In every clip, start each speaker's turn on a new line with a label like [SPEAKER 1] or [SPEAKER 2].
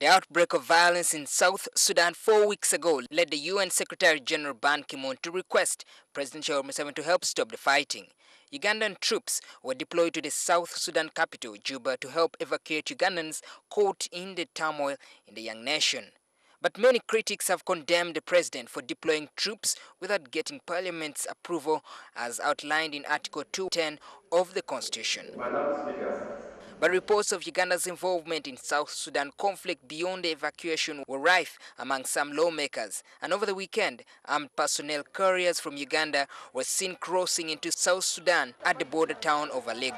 [SPEAKER 1] outbreak of violence in South Sudan 4 weeks ago led the UN Secretary General Ban Ki-moon to request President Yoweri Museveni to help stop the fighting. Ugandan troops were deployed to the South Sudan capital, Juba, to help evacuate Ugandans caught in the turmoil in the young nation. But many critics have condemned the president for deploying troops without getting Parliament's approval, as outlined in Article 210 of the Constitution. But reports of Uganda's involvement in South Sudan conflict beyond the evacuation were rife among some lawmakers. And over the weekend, armed personnel carriers from Uganda were seen crossing into South Sudan at the border town of Alegu.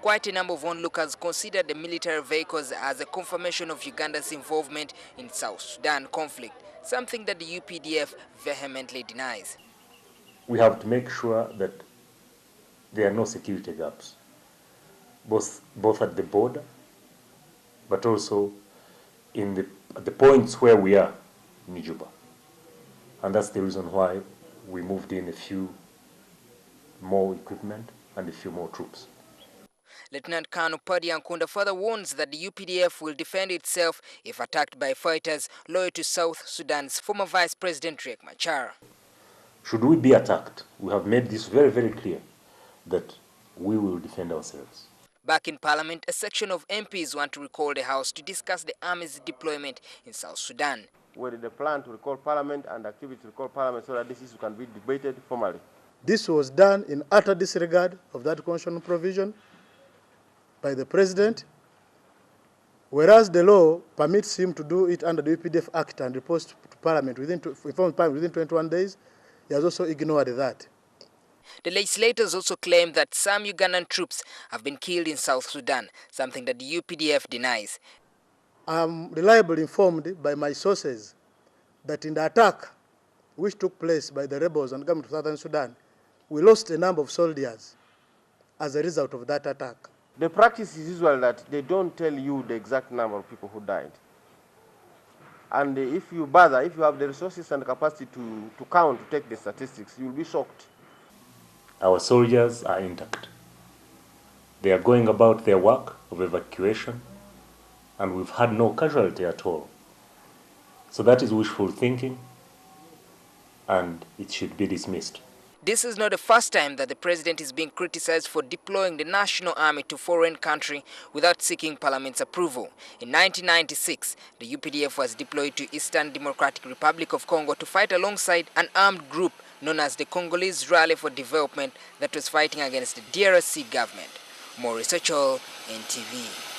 [SPEAKER 1] Quite a number of onlookers considered the military vehicles as a confirmation of Uganda's involvement in South Sudan conflict, something that the UPDF vehemently denies.
[SPEAKER 2] We have to make sure that there are no security gaps, both at the border, but also at the points where we are in Juba. And that's the reason why we moved in a few more equipment and a few more troops.
[SPEAKER 1] Lieutenant Colonel Paddy Ankunda further warns that the UPDF will defend itself if attacked by fighters loyal to South Sudan's former Vice President Riek Machar.
[SPEAKER 2] Should we be attacked, we have made this very, very clear that we will defend ourselves.
[SPEAKER 1] Back in Parliament, a section of MPs want to recall the House to discuss the Army's deployment in South Sudan.
[SPEAKER 3] Where the plan to recall Parliament and activity to recall Parliament so that this issue can be debated formally.
[SPEAKER 4] This was done in utter disregard of that constitutional provision by the President, whereas the law permits him to do it under the UPDF Act and report to Parliament within 21 days. He has also ignored that.
[SPEAKER 1] The legislators also claim that some Ugandan troops have been killed in South Sudan, something that the UPDF denies.
[SPEAKER 4] I am reliably informed by my sources that in the attack which took place by the rebels on the government of Southern Sudan, we lost a number of soldiers as a result of that attack.
[SPEAKER 3] The practice is usual that they don't tell you the exact number of people who died. And if you have the resources and capacity to count, to take the statistics, you'll be shocked.
[SPEAKER 2] Our soldiers are intact. They are going about their work of evacuation, and we've had no casualty at all. So that is wishful thinking, and it should be dismissed.
[SPEAKER 1] This is not the first time that the president is being criticized for deploying the national army to foreign country without seeking Parliament's approval. In 1996, the UPDF was deployed to Eastern Democratic Republic of Congo to fight alongside an armed group known as the Congolese Rally for Development that was fighting against the DRC government. Maurice Ochol, NTV.